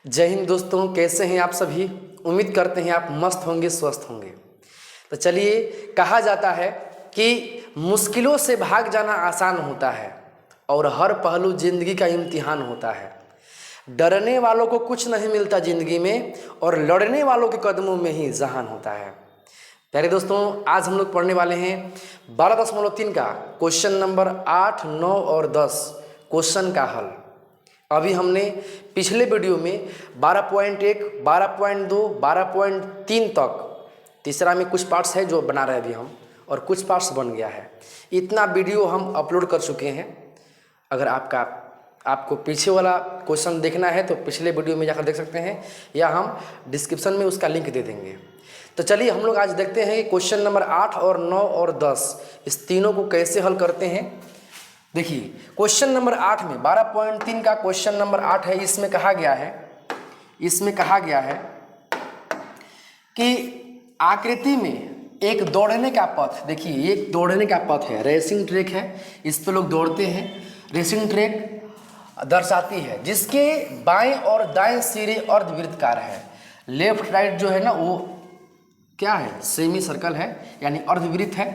जय हिंद दोस्तों, कैसे हैं आप सभी। उम्मीद करते हैं आप मस्त होंगे, स्वस्थ होंगे। तो चलिए, कहा जाता है कि मुश्किलों से भाग जाना आसान होता है और हर पहलू जिंदगी का इम्तिहान होता है। डरने वालों को कुछ नहीं मिलता जिंदगी में और लड़ने वालों के कदमों में ही जहान होता है। प्यारे दोस्तों, आज हम लोग पढ़ने वाले हैं 12.3 का क्वेश्चन नंबर 8, 9 और 10 क्वेश्चन का हल। अभी हमने पिछले वीडियो में 12.1, 12.2, 12.3 तक, तीसरा में कुछ पार्ट्स है जो बना रहे हैं अभी हम, और कुछ पार्ट्स बन गया है। इतना वीडियो हम अपलोड कर चुके हैं। अगर आपको पीछे वाला क्वेश्चन देखना है तो पिछले वीडियो में जाकर देख सकते हैं, या हम डिस्क्रिप्शन में उसका लिंक दे देंगे। तो चलिए हम लोग आज देखते हैं कि क्वेश्चन नंबर 8 और 9 और 10 इस तीनों को कैसे हल करते हैं। देखिए, क्वेश्चन नंबर 8 में 12.3 का क्वेश्चन नंबर 8 है। इसमें कहा गया है कि आकृति में एक दौड़ने का पथ, देखिए एक दौड़ने का पथ है, रेसिंग ट्रैक है, इस पे लोग दौड़ते हैं। रेसिंग ट्रैक दर्शाती है जिसके बाएं और दाएं सिरे अर्धवृत्तकार है। लेफ्ट राइट जो है ना वो क्या है, सेमी सर्कल है, यानी अर्धवृत्त है,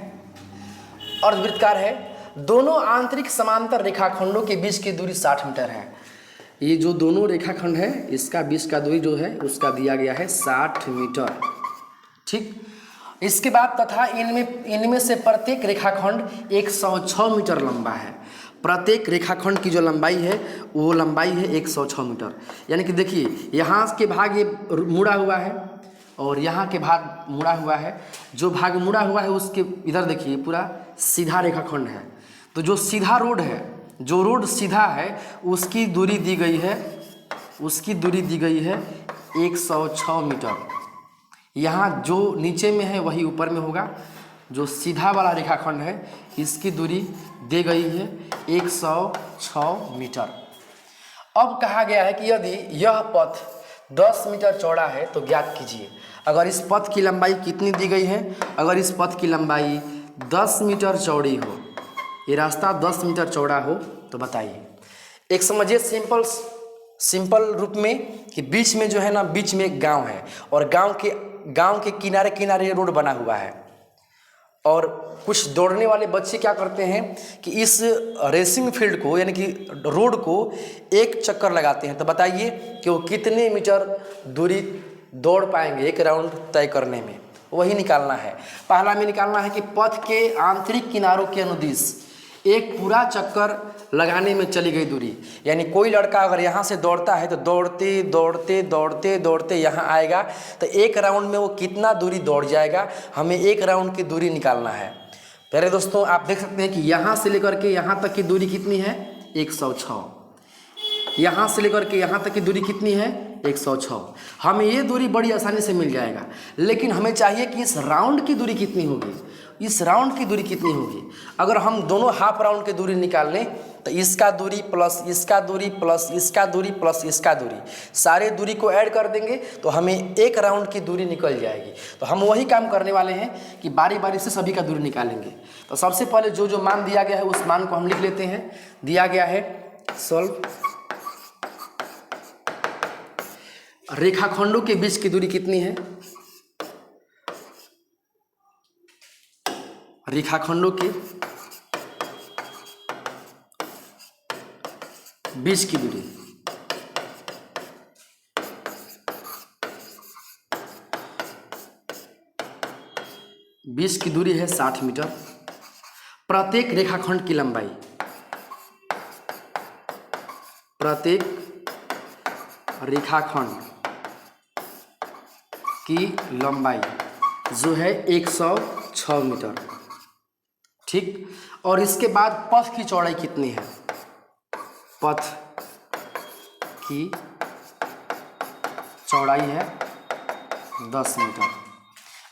अर्धवृत्तकार है। दोनों आंतरिक समांतर रेखाखंडों के बीच की दूरी 60 मीटर है। ये जो दोनों रेखाखंड है इसका बीच का दूरी जो है उसका दिया गया है 60 मीटर। ठीक, इसके बाद तथा इनमें से प्रत्येक रेखाखंड 106 मीटर लंबा है। प्रत्येक रेखाखंड की जो लंबाई है वो लंबाई है 106 मीटर। यानी कि देखिए, यहाँ के भाग ये मुड़ा हुआ है और यहाँ के भाग मुड़ा हुआ है। जो भाग मुड़ा हुआ है उसके इधर देखिए पूरा सीधा रेखाखंड है। तो जो सीधा रोड है, जो रोड सीधा है उसकी दूरी दी गई है 106 मीटर। यहाँ जो नीचे में है वही ऊपर में होगा। जो सीधा वाला रेखाखंड है इसकी दूरी दी गई है 106 मीटर। अब कहा गया है कि यदि यह पथ 10 मीटर चौड़ा है तो ज्ञात कीजिए। अगर इस पथ की लंबाई कितनी दी गई है, अगर इस पथ की लंबाई 10 मीटर चौड़ी हो, ये रास्ता 10 मीटर चौड़ा हो, तो बताइए। एक समझिए सिंपल रूप में कि बीच में जो है ना, बीच में एक गांव है और गांव के किनारे किनारे रोड बना हुआ है। और कुछ दौड़ने वाले बच्चे क्या करते हैं कि इस रेसिंग फील्ड को, यानी कि रोड को एक चक्कर लगाते हैं। तो बताइए कि वो कितने मीटर दूरी दौड़ पाएंगे एक राउंड तय करने में, वही निकालना है। पहला में निकालना है कि पथ के आंतरिक किनारों के अनुदिश एक पूरा चक्कर लगाने में चली गई दूरी। यानी कोई लड़का अगर यहाँ से दौड़ता है तो दौड़ते दौड़ते दौड़ते दौड़ते यहाँ आएगा, तो एक राउंड में वो कितना दूरी दौड़ जाएगा, हमें एक राउंड की दूरी निकालना है। प्यारे दोस्तों, आप देख सकते हैं कि यहाँ से लेकर के यहाँ तक की दूरी कितनी है, 106। यहाँ से लेकर के यहाँ तक की दूरी कितनी है, 106। हमें ये दूरी बड़ी आसानी से मिल जाएगा, लेकिन हमें चाहिए कि इस राउंड की दूरी कितनी होगी, इस राउंड की दूरी कितनी होगी। अगर हम दोनों हाफ राउंड की दूरी निकाल लें तो इसका दूरी प्लस इसका दूरी प्लस इसका दूरी प्लस इसका दूरी, सारे दूरी को ऐड कर देंगे तो हमें एक राउंड की दूरी निकल जाएगी। तो हम वही काम करने वाले हैं कि बारी बारी से सभी का दूरी निकालेंगे। तो सबसे पहले जो जो मान दिया गया है उस मान को हम लिख लेते हैं। दिया गया है सॉल्व, रेखाखंडों के बीच की दूरी कितनी है, रेखाखंडों के बीच की दूरी है 60 मीटर। प्रत्येक रेखाखंड की लंबाई, प्रत्येक रेखाखंड की लंबाई जो है 106 मीटर। ठीक, और इसके बाद पथ की चौड़ाई कितनी है, पथ की चौड़ाई है 10 मीटर।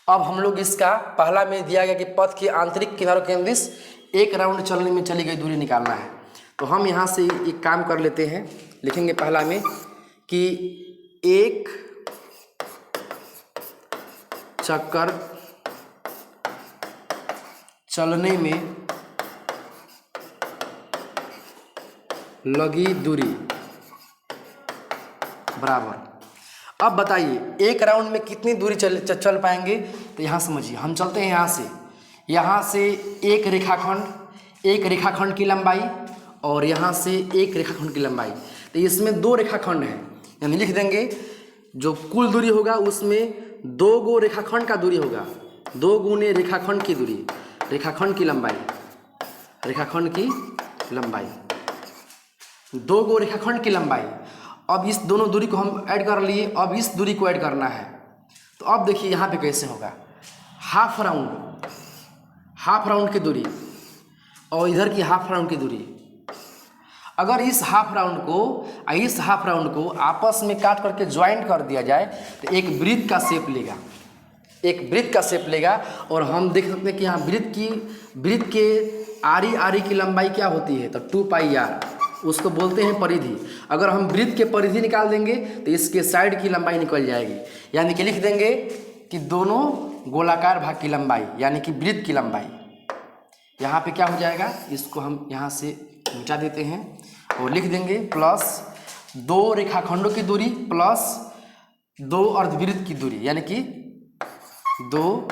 अब हम लोग इसका पहला में दिया गया कि पथ के आंतरिक किनारों के अनुदिश एक राउंड चलने में चली गई दूरी निकालना है। तो हम यहाँ से एक काम कर लेते हैं, लिखेंगे पहला में कि एक चक्कर चलने में लगी दूरी बराबर। अब बताइए एक राउंड में कितनी दूरी चल पाएंगे, तो यहाँ समझिए, हम चलते हैं यहाँ से एक रेखाखंड की लंबाई और यहाँ से एक रेखाखंड की लंबाई, तो इसमें दो रेखाखंड हैं, यानी लिख देंगे जो कुल दूरी होगा उसमें 2 गो रेखाखंड का दूरी होगा, 2 गुने रेखाखंड की दूरी, रेखाखंड की लंबाई 2 गो रेखाखंड की लंबाई। अब इस दोनों दूरी को हम ऐड कर लिए, अब इस दूरी को ऐड करना है, तो अब देखिए यहाँ पे कैसे होगा, हाफ राउंड की दूरी और इधर की हाफ राउंड की दूरी, अगर इस हाफ राउंड को आपस में काट करके ज्वाइंट कर दिया जाए तो एक वृत्त का शेप लेगा, और हम देख सकते हैं कि यहाँ वृत्त के आरी की लंबाई क्या होती है, तो 2πr, उसको बोलते हैं परिधि। अगर हम वृत्त के परिधि निकाल देंगे तो इसके साइड की लंबाई निकल जाएगी, यानी कि लिख देंगे कि दोनों गोलाकार भाग की लंबाई, यानी कि वृत्त की लंबाई। यहाँ पे क्या हो जाएगा, इसको हम यहाँ से मिटा देते हैं और लिख देंगे प्लस 2 रेखाखंडों की दूरी प्लस 2 अर्धवृत्त की दूरी, यानी कि 2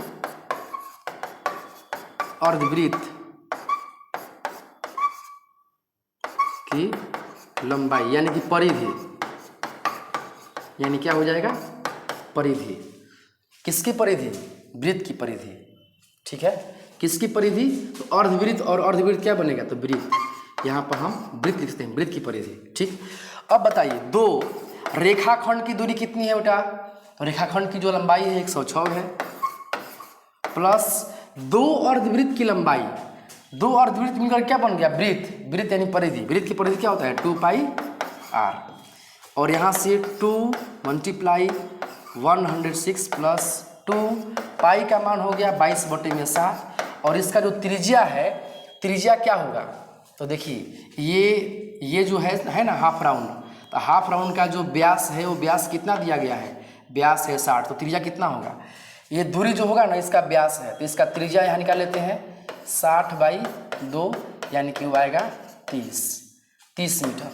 अर्धवृत्त की लंबाई, यानी कि परिधि, यानी क्या हो जाएगा, परिधि। किसकी परिधि, वृत्त की परिधि, ठीक है, किसकी परिधि, तो अर्धवृत्त, और अर्धवृत्त क्या बनेगा, तो वृत्त, यहाँ पर हम वृत्त लिखते हैं, वृत्त की परिधि, ठीक। अब बताइए 2 रेखाखंड की दूरी कितनी है बेटा, तो रेखाखंड की जो लंबाई है 106 है, प्लस 2 अर्धवृत्त की लंबाई, 2 अर्धवृत्त मिलकर क्या बन गया, वृत्त यानी परिधि, वृत्त की परिधि क्या होता है 2πr, और यहाँ से 2 × 106 प्लस 2 पाई का मान हो गया 22/7, और इसका जो त्रिज्या है, त्रिज्या क्या होगा, तो देखिए ये जो है ना हाफ राउंड, तो हाफ राउंड का जो व्यास है वो व्यास कितना दिया गया है, व्यास है 60, तो त्रिज्या कितना होगा, ये दूरी जो होगा ना इसका व्यास है, तो इसका त्रिज्या यहाँ निकाल लेते हैं 60/2, यानी कि वो आएगा 30 मीटर,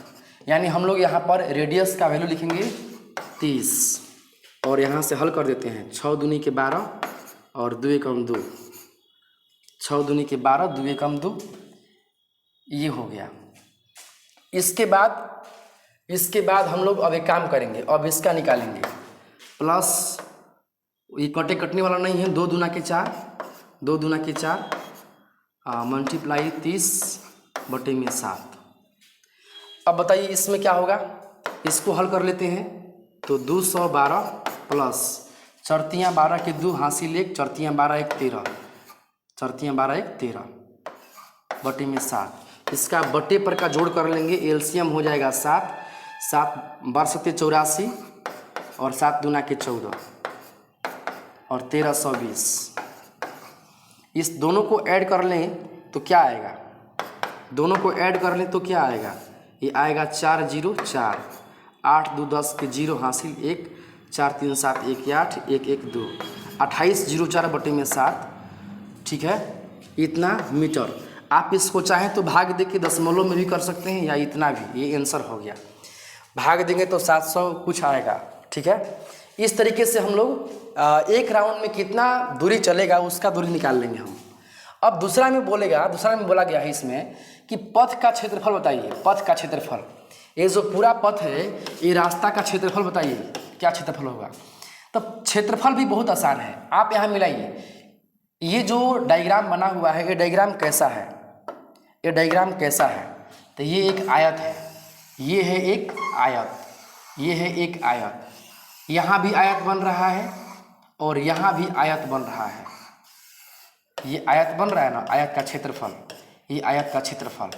यानी हम लोग यहाँ पर रेडियस का वैल्यू लिखेंगे 30, और यहाँ से हल कर देते हैं 6 दूनी के 12 और 2 एकम 2, 6 दूनी के 12 2 एकम 2, ये हो गया। इसके बाद हम लोग अब एक काम करेंगे, अब इसका निकालेंगे, प्लस ये कटने वाला नहीं है, 2 दूना के 4 मल्टीप्लाई 30/7। अब बताइए इसमें क्या होगा, इसको हल कर लेते हैं, तो 212 प्लस 4 × 12 के 2 हासिल 1, 4 × 12 = 13, 13/7, इसका बटे पर का जोड़ कर लेंगे, एलसीएम हो जाएगा 7 12 × 84 और 7 दूना के 14 और 1320। इस दोनों को ऐड कर लें तो क्या आएगा, ये आएगा 4 0 4, 8 2 10 के 0 हासिल 1, 4 3 7 1 8 1 1 2, 28/4/7, ठीक है, इतना मीटर। आप इसको चाहें तो भाग दे के दशमलव में भी कर सकते हैं, या इतना भी, ये आंसर हो गया। भाग देंगे तो 700 कुछ आएगा, ठीक है। इस तरीके से हम लोग एक राउंड में कितना दूरी चलेगा उसका दूरी निकाल लेंगे हम। अब दूसरा में बोला गया है इसमें कि पथ का क्षेत्रफल बताइए, पथ का क्षेत्रफल, ये जो पूरा पथ है ये रास्ता का क्षेत्रफल बताइए क्या क्षेत्रफल होगा। तो क्षेत्रफल भी बहुत आसान है, आप यहाँ मिलाइए, ये जो डायग्राम बना हुआ है ये डायग्राम कैसा है, तो ये एक आयत है, ये है एक आयत, यहाँ भी आयत बन रहा है और यहाँ भी आयत बन रहा है, ये आयत बन रहा है ना, आयत का क्षेत्रफल, ये आयत का क्षेत्रफल।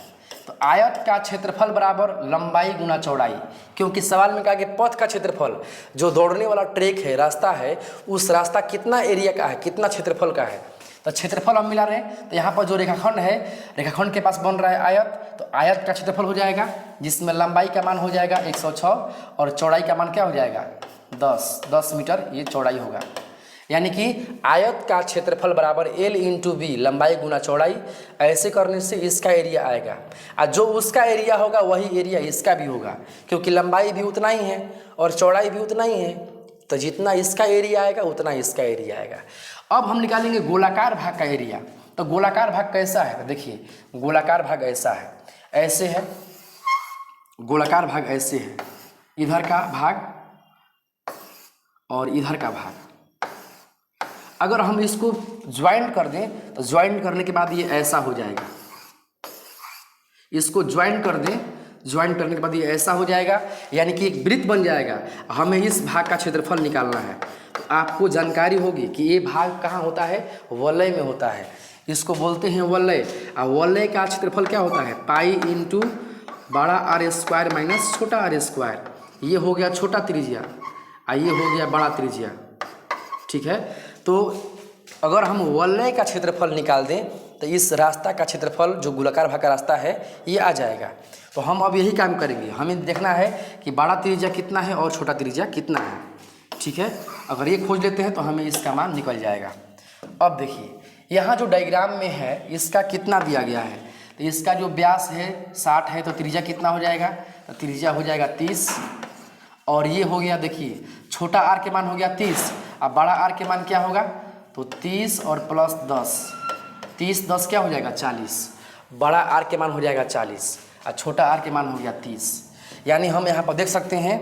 तो आयत का क्षेत्रफल बराबर लंबाई गुना चौड़ाई, क्योंकि सवाल में कहा कि पथ का क्षेत्रफल, जो दौड़ने वाला ट्रैक है, रास्ता है, उस रास्ता कितना एरिया का है, कितना क्षेत्रफल का है। तो क्षेत्रफल हम मिला रहे हैं, तो यहाँ पर जो रेखाखंड है, रेखाखंड के पास बन रहा है आयत, तो आयत का क्षेत्रफल हो जाएगा, जिसमें लंबाई का मान हो जाएगा 106 और चौड़ाई का मान क्या हो जाएगा 10 मीटर, ये चौड़ाई होगा। यानी कि आयत का क्षेत्रफल बराबर एल इंटू बी, लंबाई गुना चौड़ाई। ऐसे करने से इसका एरिया आएगा, और जो उसका एरिया होगा वही एरिया इसका भी होगा, क्योंकि लंबाई भी उतना ही है और चौड़ाई भी उतना ही है, तो जितना इसका एरिया आएगा उतना इसका एरिया आएगा। अब हम निकालेंगे गोलाकार भाग का एरिया। तो गोलाकार भाग कैसा है, तो देखिए गोलाकार भाग ऐसा है, ऐसे है गोलाकार भाग, ऐसे है, इधर का भाग और इधर का भाग। अगर हम इसको ज्वाइंट कर दें तो ज्वाइंट करने के बाद ये ऐसा हो जाएगा, इसको ज्वाइंट कर दें, ज्वाइंट करने के बाद ये ऐसा हो जाएगा, यानी कि एक वृत्त बन जाएगा। हमें इस भाग का क्षेत्रफल निकालना है, तो आपको जानकारी होगी कि ये भाग कहाँ होता है, वलय में होता है, इसको बोलते हैं वलय। और वलय का क्षेत्रफल क्या होता है, पाई इंटू बड़ा आर स्क्वायर माइनस छोटा आर स्क्वायर। ये हो गया छोटा त्रिज्या और ये हो गया बड़ा त्रिज्या, ठीक है। तो अगर हम वलय का क्षेत्रफल निकाल दें तो इस रास्ता का क्षेत्रफल जो गोलाकार भाग का रास्ता है ये आ जाएगा। तो हम अब यही काम करेंगे, हमें देखना है कि बड़ा त्रिज्या कितना है और छोटा त्रिज्या कितना है, ठीक है। अगर ये खोज लेते हैं तो हमें इसका मान निकल जाएगा। अब देखिए यहाँ जो डायग्राम में है इसका कितना दिया गया है, तो इसका जो व्यास है 60 है, तो त्रिज्या कितना हो जाएगा, तो त्रिज्या हो जाएगा 30। और ये हो गया, देखिए छोटा आर के मान हो गया 30, अब बड़ा आर के मान क्या होगा, तो 30 और प्लस 10, 30 10 क्या हो जाएगा 40, बड़ा आर के मान हो जाएगा 40 और छोटा आर के मान हो गया 30। यानी हम यहाँ पर देख सकते हैं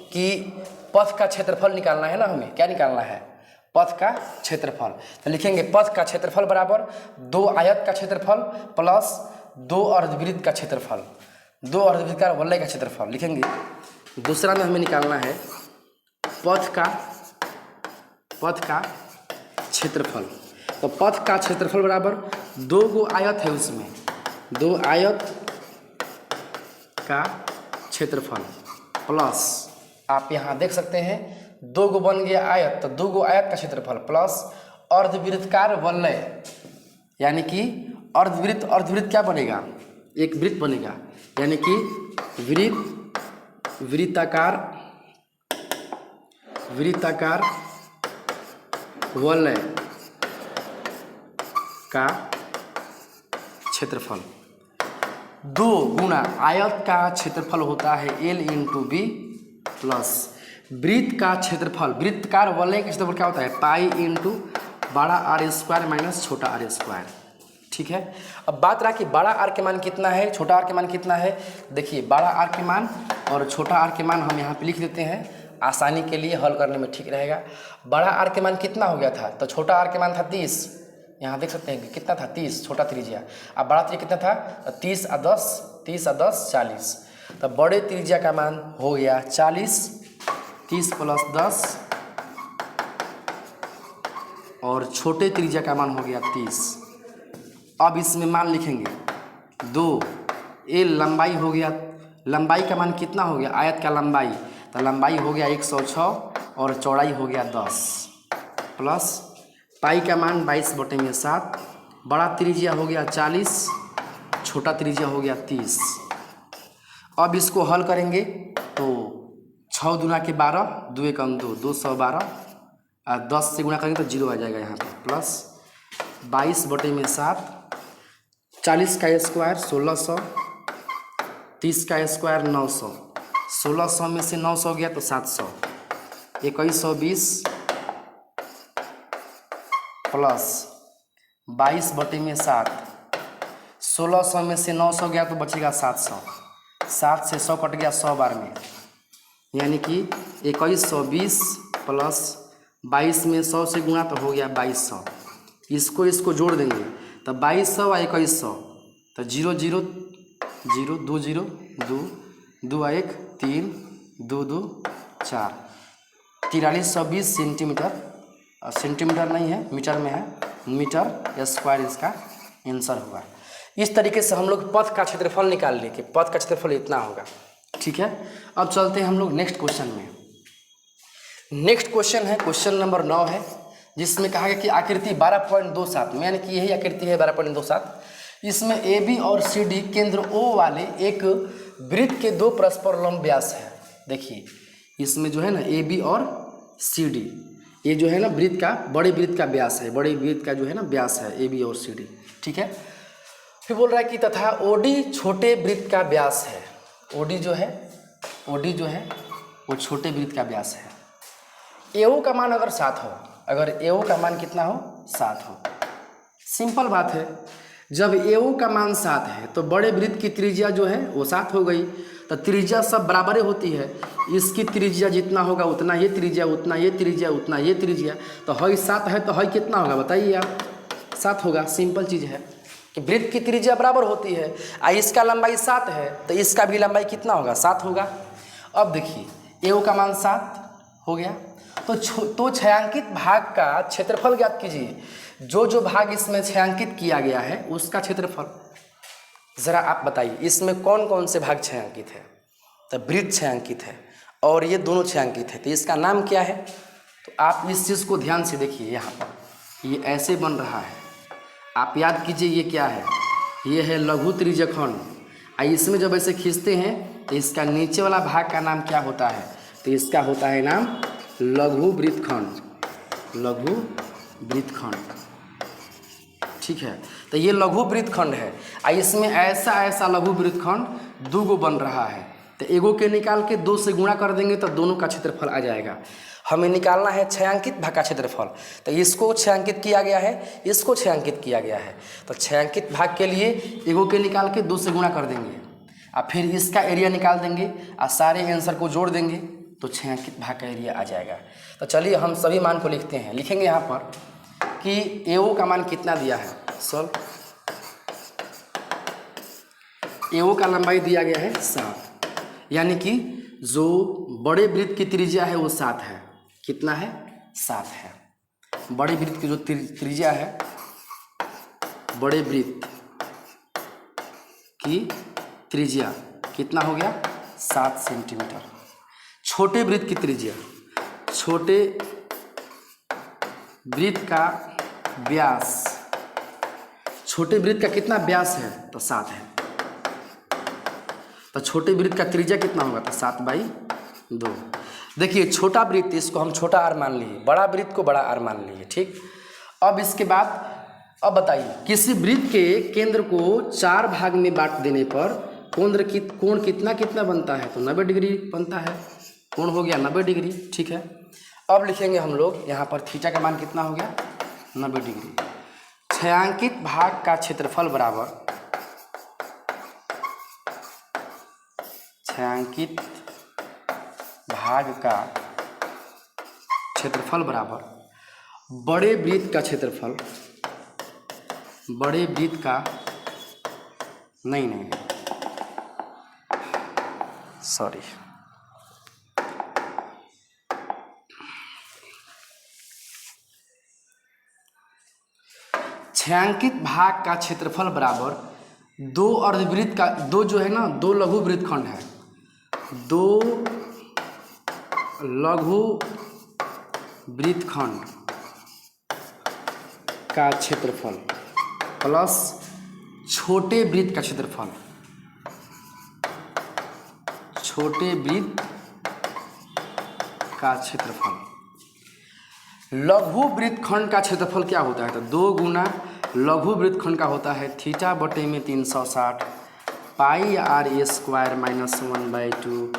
कि पथ का क्षेत्रफल निकालना है ना, हमें क्या निकालना है, पथ का क्षेत्रफल। तो लिखेंगे पथ का क्षेत्रफल बराबर 2 आयत का क्षेत्रफल प्लस 2 अर्धवृत्त का क्षेत्रफल, 2 अर्धवृत्त का वलय का क्षेत्रफल लिखेंगे। दूसरा में हमें निकालना है पथ का क्षेत्रफल। तो पथ का क्षेत्रफल बराबर 2 गो आयत है, उसमें 2 आयत का क्षेत्रफल प्लस, आप यहाँ देख सकते हैं 2 गो बन गया आयत, तो 2 गो आयत का क्षेत्रफल प्लस अर्धवृत्तकार वलय, यानी कि अर्धवृत्त क्या बनेगा, एक वृत्त बनेगा, यानी कि वृत्ताकार वलय का क्षेत्रफल। 2 गुना आयत का क्षेत्रफल होता है एल इंटू बी प्लस वृत्त का क्षेत्रफल, वृत्तकार वलय का क्षेत्रफल क्या होता है, पाई इंटू बड़ा आर स्क्वायर माइनस छोटा आर स्क्वायर, ठीक है। अब बात रहा कि बड़ा आर के मान कितना है, छोटा आर के मान कितना है। देखिए बड़ा आर के मान और छोटा आर के मान हम यहाँ पे लिख देते हैं, आसानी के लिए हल करने में ठीक रहेगा। बड़ा आर के मान कितना हो गया था, तो छोटा आर के मान था 30, यहाँ देख सकते हैं कि कितना था 30, छोटा त्रिज्या। अब बड़ा त्रिज्या कितना था, 30 और 10 40, तो बड़े त्रिज्या का मान हो गया 40, 30 प्लस 10, और छोटे त्रिज्या का मान हो गया 30। अब इसमें मान लिखेंगे 2, ये लंबाई हो गया, लंबाई का मान कितना हो गया, आयत का लंबाई, तो लंबाई हो गया 106 और चौड़ाई हो गया 10 प्लस पाई का मान 22/7, बड़ा त्रिज्या हो गया 40, छोटा त्रिज्या हो गया 30। अब इसको हल करेंगे तो 6 दूना के 12, 2 एकम 2, 212, और 10 से गुणा करेंगे तो 0 आ जाएगा यहाँ पे, प्लस 22/7, 40 का स्क्वायर 1600, 30 का स्क्वायर 900, 1600 में से 900 गया तो 700, 2120 प्लस 22/7, 1600 में से 900 गया तो बचेगा 700, 7 से 100 कट गया 100 बार में, यानी कि 2120 प्लस 22 में 100 से गुणा तो हो गया 2200। इसको जोड़ देंगे तो 2200 और 2100, तो 0 0 0 2 0 2 2 1 3 2 2 4, 4320 सेंटीमीटर, सेंटीमीटर नहीं है मीटर में है, मीटर स्क्वायर इसका आंसर हुआ। इस तरीके से हम लोग पथ का क्षेत्रफल निकाल लें कि पथ का क्षेत्रफल इतना होगा, ठीक है। अब चलते हैं हम लोग नेक्स्ट क्वेश्चन में। नेक्स्ट क्वेश्चन है क्वेश्चन नंबर 9 है, जिसमें कहा गया कि आकृति 12.27 में, यानी कि यही आकृति है 12.27। इसमें ए बी और सी डी केंद्र ओ वाले एक वृत्त के 2 परस्पर लंब व्यास है। देखिए इसमें जो है ना ए बी और सी डी ये जो है ना वृत्त का, बड़े वृत्त का व्यास है, बड़े वृत्त का जो है ना व्यास है ए बी और सी डी। ठीक है, फिर बोल रहा है कि तथा ओडी छोटे वृत्त का व्यास है। ओडी जो है वो छोटे वृत्त का व्यास है। एओ का मान अगर 7 हो, अगर एओ का मान कितना हो, 7 हो, सिंपल बात है, जब एओ का मान 7 है तो बड़े वृत्त की त्रिज्या जो है वो 7 हो गई। तो त्रिज्या सब बराबर होती है, इसकी त्रिज्या जितना होगा उतना ये त्रिज्या, उतना ये त्रिज्या, उतना ये त्रिज्या, तो हई 7 है तो हई कितना होगा बताइए आप, 7 होगा। सिंपल चीज़ है कि वृत्त की त्रिज्या बराबर होती है, इसका लंबाई 7 है तो इसका भी लंबाई कितना होगा, 7 होगा। अब देखिए एओ का मान 7 हो गया, तो छायांकित भाग का क्षेत्रफल ज्ञात कीजिए। जो भाग इसमें छायांकित किया गया है उसका क्षेत्रफल ज़रा आप बताइए, इसमें कौन कौन से भाग छायांकित है। तो वृत्त छायांकित है और ये दोनों छायांकित है, तो इसका नाम क्या है। तो आप इस चीज़ को ध्यान से देखिए, यहाँ पर ये ऐसे बन रहा है, आप याद कीजिए ये क्या है, ये है लघु त्रिज्यखंड। इसमें जब ऐसे खींचते हैं तो इसका नीचे वाला भाग का नाम क्या होता है, तो इसका होता है नाम लघु वृत्तखंड, लघु वृत्तखंड। ठीक है, तो ये लघु वृत्तखंड है, इसमें ऐसा लघु वृत्तखंड 2 गो बन रहा है। तो एगो के निकाल के 2 से गुणा कर देंगे तो दोनों का क्षेत्रफल आ जाएगा। हमें निकालना है छायांकित भाग का क्षेत्रफल, तो इसको छायांकित किया गया है, इसको छायांकित किया गया है। तो छायांकित भाग के लिए एगो के निकाल के 2 से गुणा कर देंगे और फिर इसका एरिया निकाल देंगे और सारे आंसर को जोड़ देंगे तो छायांकित भाग का एरिया आ जाएगा। तो चलिए हम सभी मान को लिखते हैं, लिखेंगे यहाँ पर कि एओ का मान कितना दिया है, सॉल्व। एओ का लंबाई दिया गया है 7, यानी कि जो बड़े वृत्त की त्रिज्या है वो 7 है। कितना है, 7 है। बड़े वृत्त की जो त्रिज्या है, बड़े वृत्त की त्रिज्या कितना हो गया, 7 सेंटीमीटर। छोटे वृत्त की त्रिज्या, छोटे वृत्त का व्यास, छोटे वृत्त का कितना व्यास है, तो 7 है। तो छोटे वृत्त का त्रिज्या कितना होगा, तो 7/2। देखिए छोटा वृत्त, इसको हम छोटा आर मान लिए, बड़ा वृत्त को बड़ा आर मान लिए। ठीक, अब इसके बाद अब बताइए, किसी वृत्त के केंद्र को 4 भाग में बांट देने पर कोण कितना कितना बनता है, तो 90 डिग्री बनता है। कोण हो गया 90 डिग्री। ठीक है, अब लिखेंगे हम लोग यहाँ पर थीटा का मान कितना हो गया, 90 डिग्री। छायांकित भाग का क्षेत्रफल बराबर, छायांकित भाग का क्षेत्रफल बराबर बड़े वृत्त का क्षेत्रफल, बड़े वृत्त का नहीं सॉरी, छायांकित भाग का क्षेत्रफल बराबर 2 अर्धवृत्त का, 2 जो है ना 2 लघु वृत्तखंड है, 2 लघु वृत्तखंड का क्षेत्रफल प्लस छोटे वृत्त का क्षेत्रफल, छोटे वृत्त का क्षेत्रफल। लघु वृत्तखंड का क्षेत्रफल क्या होता है, तो 2 गुना लघु वृत्तखंड का होता है थीटा बटे में 360 pi r a square minus 1/2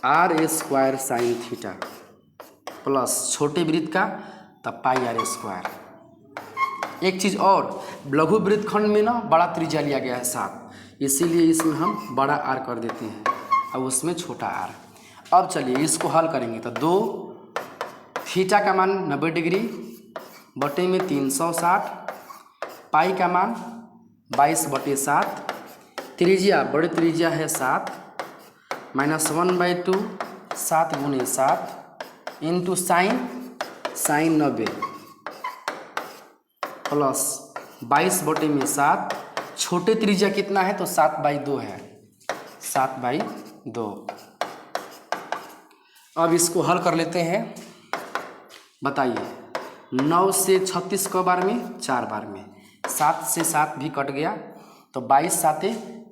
r a square sine theta plus छोटे वृत्त का तब पाई आर ए स्क्वायर। एक चीज़ और, लघु वृत्तखंड में ना बड़ा त्रिज्या लिया गया है 7, इसीलिए इसमें हम बड़ा आर कर देते हैं और उसमें छोटा आर। अब चलिए इसको हल करेंगे, तो 2 थीटा का मान 90 डिग्री बटे में 360, पाई का मान 22/7, त्रिज्या बड़े त्रिज्या है 7 माइनस 1/2 7 × 7 इंटू साइन 90 प्लस 22/7, छोटे त्रिज्या कितना है, तो 7/2 है, 7/2। अब इसको हल कर लेते हैं, बताइए 9 से 36 क बार में, 4 बार में, 7 से 7 भी कट गया तो 22 7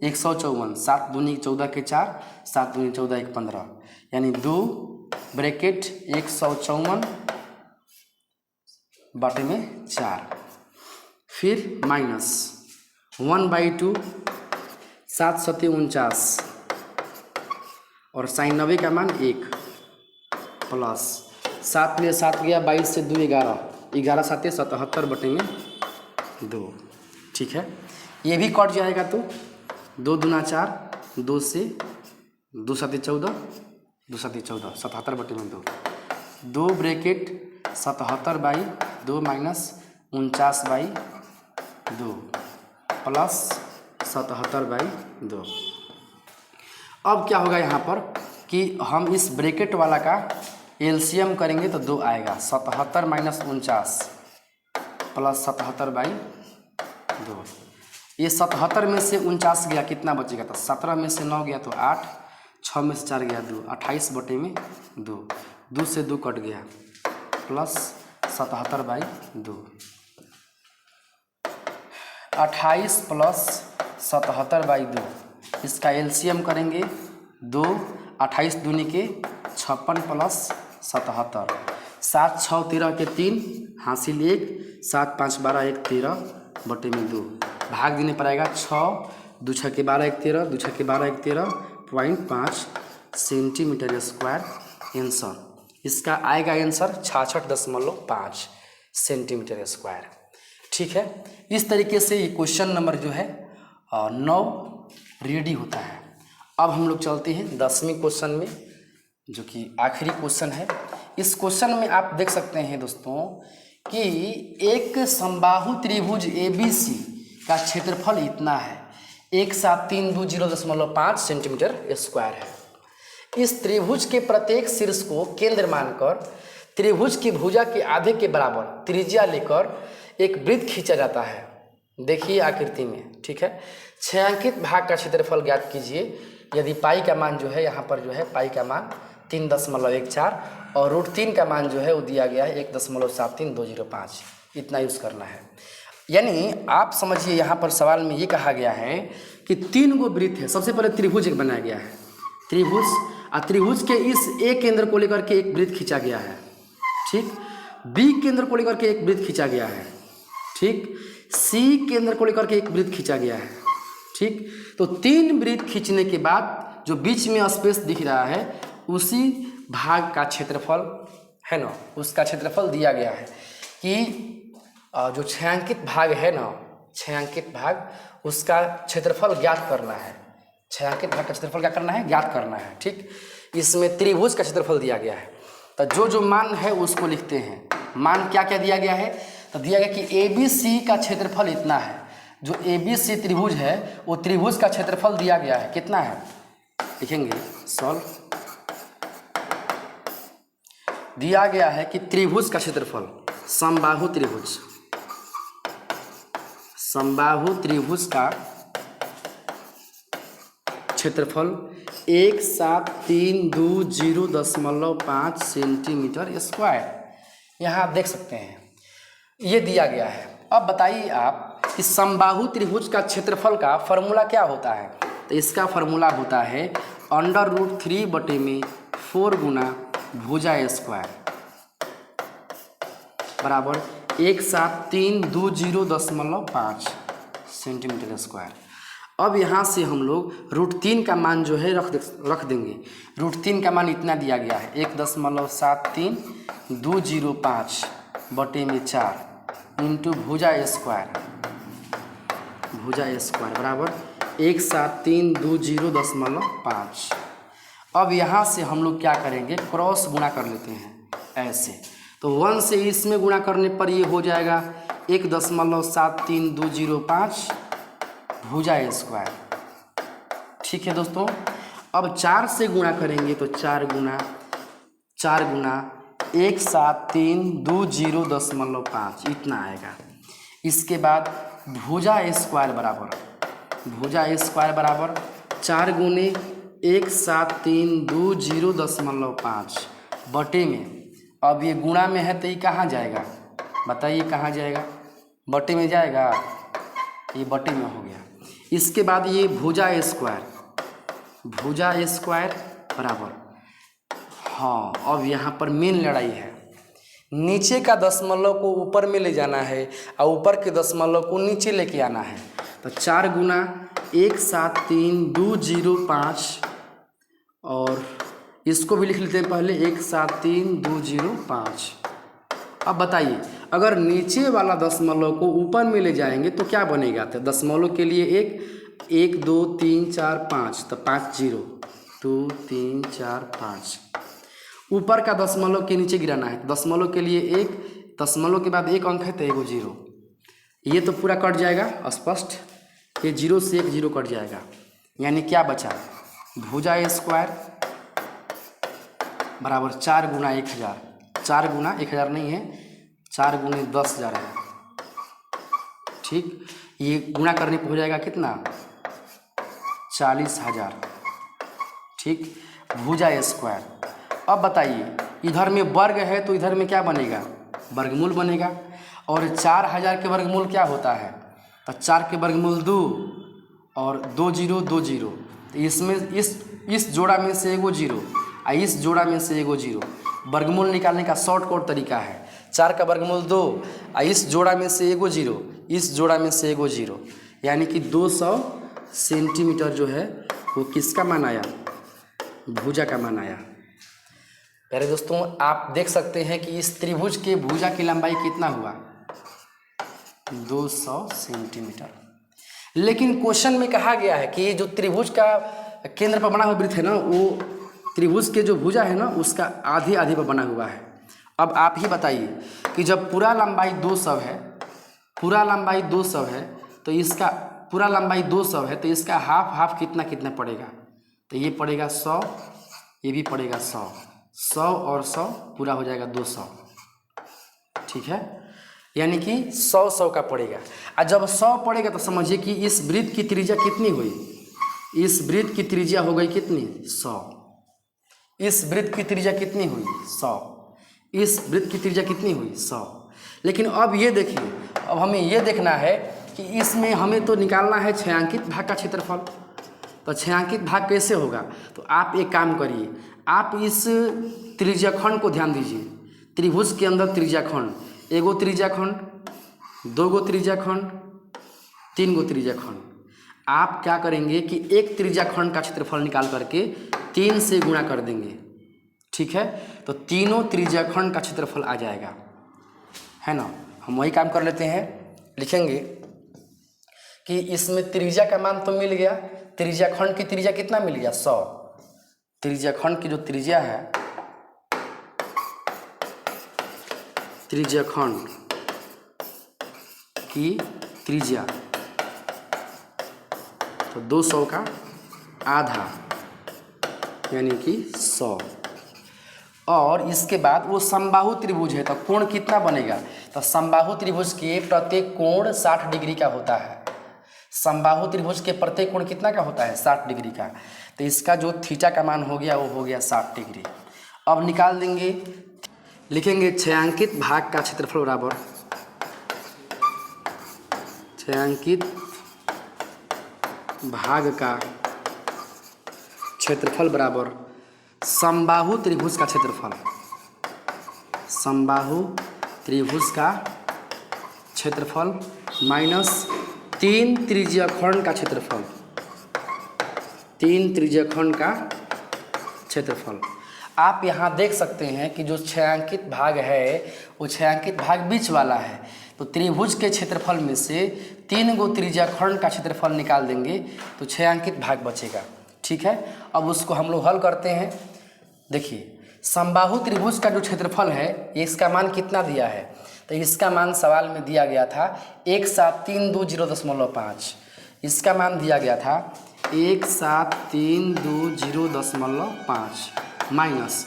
154, 7 दूनी 14 के 4, 7 दूनी 14 1 15, यानी 2 ब्रैकेट 154 बटे में 4, फिर माइनस 1/2, 7 सत्ते 49 और साइन 90 का मान 1 प्लस 7 में 7 गया, 22 से 2 11, 11 7 77 बटे में 2। ठीक है, ये भी कट जाएगा तो 2 दूना 4, 2 से 2 7 14, 2 7 14, 77 बटे में 2, 2 ब्रैकेट 77/2 माइनस 49/2 प्लस 77/2। अब क्या होगा यहाँ पर कि हम इस ब्रैकेट वाला का एलसीएम करेंगे तो 2 आएगा, 77 माइनस 49 प्लस 77/2। ये 77 में से 49 गया, कितना बचेगा? तो 17 में से 9 गया तो 8, 6 में से 4 गया 2, 28 बटे में 2, 2 से 2 कट गया प्लस 77/2। 28 प्लस 77/2, इसका एलसीएम करेंगे 2, 28 दूनी के 56 प्लस 77, 7 6 13 के 3 हासिल 1, 7 5 12 1 13 बटे में 2, भाग देने पर आएगा 6, 2 6 के 12 1 13, 2 6 के 12 1 13.5 सेंटीमीटर स्क्वायर आंसर। इसका आएगा आंसर 66.5 सेंटीमीटर स्क्वायर। ठीक है, इस तरीके से ये क्वेश्चन नंबर जो है 9 रेडी होता है। अब हम लोग चलते हैं 10वें क्वेश्चन में, जो कि आखिरी क्वेश्चन है। इस क्वेश्चन में आप देख सकते हैं दोस्तों कि एक समबाहु त्रिभुज ABC का क्षेत्रफल इतना है, 17320.5 सेंटीमीटर स्क्वायर है। इस त्रिभुज के प्रत्येक शीर्ष को केंद्र मानकर त्रिभुज की भुजा के आधे के बराबर त्रिज्या लेकर एक वृत्त खींचा जाता है। देखिए आकृति में, ठीक है। छायांकित भाग का क्षेत्रफल ज्ञात कीजिए यदि पाई का मान जो है, यहाँ पर जो है पाई का मान 3.14 और √3 का मान जो है वो दिया गया है 1.73205, इतना यूज़ करना है। यानी आप समझिए यहाँ पर सवाल में ये कहा गया है कि 3 गो वृत्त है। सबसे पहले त्रिभुज एक बनाया गया है, त्रिभुज, और त्रिभुज के इस ए केंद्र को लेकर के एक वृत्त खींचा गया है, ठीक। बी केंद्र को लेकर के एक वृत्त खींचा गया है, ठीक। सी केंद्र को लेकर के एक वृत्त खींचा गया है, ठीक। तो 3 वृत्त खींचने के बाद जो बीच में स्पेस दिख रहा है उसी भाग का क्षेत्रफल है ना, उसका क्षेत्रफल दिया गया है कि जो छायांकित भाग है ना, छायांकित भाग, उसका क्षेत्रफल ज्ञात करना है। छायांकित भाग का क्षेत्रफल क्या करना है? ज्ञात करना है, ठीक। इसमें त्रिभुज का क्षेत्रफल दिया गया है, तो जो जो मान है उसको लिखते हैं। मान क्या क्या दिया गया है? तो दिया गया कि ABC का क्षेत्रफल इतना है। जो ABC त्रिभुज है वो त्रिभुज का क्षेत्रफल दिया गया है, कितना है लिखेंगे, सॉल्व। दिया गया है कि त्रिभुज का क्षेत्रफल, समबाहु त्रिभुज, समबाहु त्रिभुज का क्षेत्रफल 17320.5 सेंटीमीटर स्क्वायर, यहाँ आप देख सकते हैं ये दिया गया है। अब बताइए आप कि समबाहु त्रिभुज का क्षेत्रफल का फॉर्मूला क्या होता है? तो इसका फॉर्मूला होता है √3/4 गुना भुजा स्क्वायर बराबर 17320.5 सेंटीमीटर स्क्वायर। अब यहाँ से हम लोग √3 का मान जो है रख देंगे। √3 का मान इतना दिया गया है 1.73205 बटे में 4 इंटू भुजा स्क्वायर बराबर 17320.5। अब यहाँ से हम लोग क्या करेंगे, क्रॉस गुणा कर लेते हैं ऐसे। तो 1 से इसमें गुणा करने पर ये हो जाएगा 1.73205 भुजा स्क्वायर, ठीक है दोस्तों। अब 4 से गुणा करेंगे तो 4 गुना 17320.5 इतना आएगा। इसके बाद भुजा स्क्वायर बराबर 4 गुने 17320.5 बटे में, अब ये गुणा में है तो ये कहाँ जाएगा बताइए, कहाँ जाएगा? बटे में जाएगा, ये बटे में हो गया। इसके बाद ये भुजा स्क्वायर बराबर, हाँ अब यहाँ पर मेन लड़ाई है। नीचे का दशमलव को ऊपर में ले जाना है और ऊपर के दशमलव को नीचे लेके आना है। तो 4 गुना 173205 और इसको भी लिख लेते हैं पहले 173205। अब बताइए अगर नीचे वाला दशमलव को ऊपर में ले जाएंगे तो क्या बनेगा। तो दशमलव के लिए 1 2 3 4 5 तो 5 0 2 3 4 5। ऊपर का दशमलव के नीचे गिराना है। दशमलव के लिए 1, दशमलव के बाद 1 अंक है तो 1 0। ये तो पूरा कट जाएगा स्पष्ट, ये 0 से 1 0 कट जाएगा। यानी क्या बचा, भुजा स्क्वायर बराबर 4 गुना 1000। 4 गुना 1000 नहीं है, 4 गुने 10,000 है। ठीक, ये गुणा करने पर हो जाएगा कितना, 40,000। ठीक, भुजा स्क्वायर। अब बताइए इधर में वर्ग है तो इधर में क्या बनेगा, वर्गमूल बनेगा। और 4000 के वर्गमूल क्या होता है, तो 4 के वर्गमूल 2 और 2 0 2 0। तो इसमें इस जोड़ा में से एगो 0 और इस जोड़ा में से एगो 0। वर्गमूल निकालने का शॉर्टकट तरीका है, 4 का वर्गमूल 2 और इस जोड़ा में से एगो 0, इस जोड़ा में से एगो 0। यानी कि 200 सेंटीमीटर जो है वो किसका मान आया, भुजा का मान आया। प्यारे दोस्तों आप देख सकते हैं कि इस त्रिभुज के भुजा की लंबाई कितना हुआ, 200 सेंटीमीटर। लेकिन क्वेश्चन में कहा गया है कि जो त्रिभुज का केंद्र पर बना हुआ वृत्त है ना, वो त्रिभुज के जो भुजा है ना उसका आधे आधे पर बना हुआ है। अब आप ही बताइए कि जब पूरा लंबाई 200 है, पूरा लंबाई 200 है तो इसका पूरा लंबाई 200 है तो इसका हाफ कितना कितना पड़ेगा। तो ये पड़ेगा 100, ये भी पड़ेगा 100, 100 और 100 पूरा हो जाएगा 200। ठीक है, यानी कि 100 का पड़ेगा। और जब 100 पड़ेगा तो समझिए कि इस वृत्त की त्रिज्या कितनी हुई, इस वृत्त की त्रिज्या हो गई कितनी, 100। इस वृत्त की त्रिज्या कितनी हुई, 100। इस वृत्त की त्रिज्या कितनी हुई, 100। लेकिन अब ये देखिए, अब हमें ये देखना है कि इसमें हमें तो निकालना है छायांकित भाग का क्षेत्रफल। तो छायांकित भाग कैसे होगा, तो आप एक काम करिए, आप इस त्रिज्याखंड को ध्यान दीजिए। त्रिभुज के अंदर त्रिज्याखंड, एगो त्रिज्याखंड, 2 गो त्रिज्याखंड, 3 गो त्रिज्याखंड। आप क्या करेंगे कि एक त्रिज्याखंड का क्षेत्रफल निकाल करके 3 से गुणा कर देंगे। ठीक है, तो तीनों त्रिज्याखंड का क्षेत्रफल आ जाएगा, है ना। हम वही काम कर लेते हैं, लिखेंगे कि इसमें त्रिज्या का मान तो मिल गया, त्रिज्याखंड की त्रिज्या कितना मिल गया, 100। त्रिज्याखंड की जो त्रिज्या है, त्रिज्याखंड की त्रिज्या तो 200 का आधा यानी कि 100। और इसके बाद वो समबाहु त्रिभुज है तो कोण कितना बनेगा, तो समबाहु त्रिभुज के प्रत्येक कोण 60 डिग्री का होता है। समबाहु त्रिभुज के प्रत्येक कोण कितना का होता है, 60 डिग्री का। तो इसका जो थीटा का मान हो गया वो हो गया 60 डिग्री। अब निकाल देंगे, लिखेंगे छायांकित भाग का क्षेत्रफल बराबर छायांकित भाग का क्षेत्रफल बराबर समबाहु त्रिभुज का क्षेत्रफल, समबाहु त्रिभुज का क्षेत्रफल माइनस 3 त्रिज्याखंड का क्षेत्रफल, 3 त्रिज्याखंड का क्षेत्रफल। आप यहाँ देख सकते हैं कि जो छायांकित भाग है वो छायांकित भाग बीच वाला है। तो त्रिभुज के क्षेत्रफल में से 3 गो त्रिज्याखंड का क्षेत्रफल निकाल देंगे तो छायांकित भाग बचेगा। ठीक है, अब उसको हम लोग हल करते हैं। देखिए समबाहु त्रिभुज का जो क्षेत्रफल है इसका मान कितना दिया है, तो इसका मान सवाल में दिया गया था 17320.5। इसका मान दिया गया था 17320.5 माइनस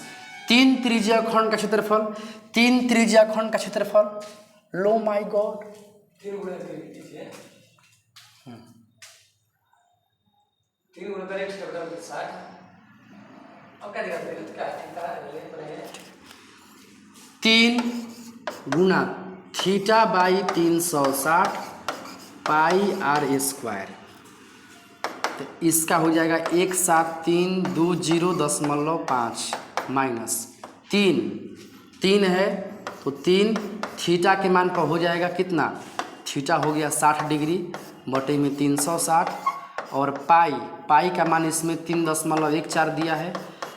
3 त्रिज्याखंड का क्षेत्रफल, 3 त्रिज्याखंड का क्षेत्रफल, लो माय गॉड, 3 गुणा 3 गुणा कर 1 बराबर 60। अब क्या दिखाते हैं, क्या है, 3 गुना theta by 360 pi r square. तो इसका हो जाएगा 17320.5 माइनस 3 है तो 3 थीटा के मान पर हो जाएगा कितना, थीटा हो गया 60 डिग्री बटे में 360 और पाई का मान इसमें 3.14 दिया है।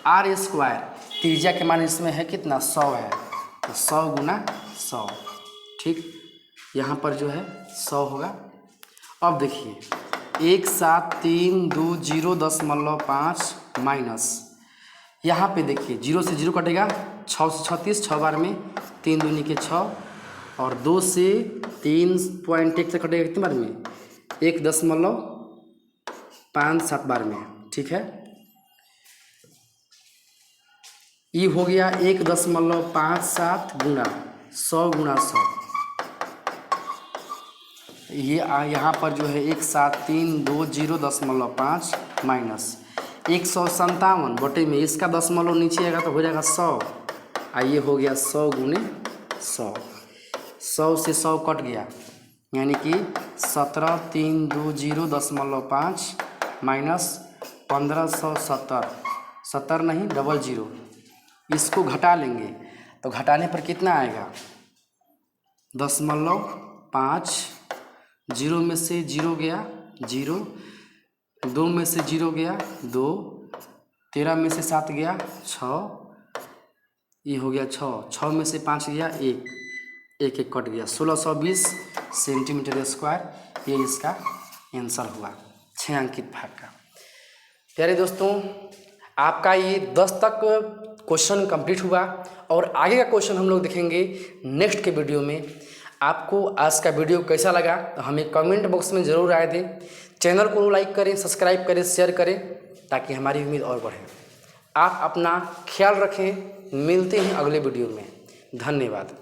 आर स्क्वायर त्रिज्या के मान इसमें है कितना 100 है, तो 100 गुना 100, ठीक, यहाँ पर जो है 100 होगा। अब देखिए 17320.5 माइनस, यहाँ पे देखिए 0 से 0 कटेगा, 6 से 36, 6 बार में 3 दूनी के 6 और 2 से 3.1 से कटेगा कितनी बार में 1.57 बार में, ठीक है। ये हो गया 1.57 गुना 100 गुना 100, ये यहाँ पर जो है 17320.5 माइनस 157 बटे में इसका दशमलव नीचे आएगा तो हो जाएगा 100, ये हो गया 100 गुने 100, 100 से 100 कट गया यानी कि 17320.5 माइनस 1570, 70 नहीं 00, इसको घटा लेंगे तो घटाने पर कितना आएगा 0.5, 0 में से 0 गया 0, 2 में से 0 गया 2, 13 में से 7 गया 6, ये हो गया 6, 6 में से 5 गया 1, 1 1 कट गया 1620 सेंटीमीटर स्क्वायर, ये इसका आंसर हुआ 6 अंकित भाग का। प्यारे दोस्तों, आपका ये 10 तक क्वेश्चन कंप्लीट हुआ और आगे का क्वेश्चन हम लोग देखेंगे नेक्स्ट के वीडियो में। आपको आज का वीडियो कैसा लगा तो हमें कमेंट बॉक्स में ज़रूर राय दें। चैनल को लाइक करें, सब्सक्राइब करें, शेयर करें ताकि हमारी उम्मीद और बढ़े। आप अपना ख्याल रखें, मिलते हैं अगले वीडियो में। धन्यवाद।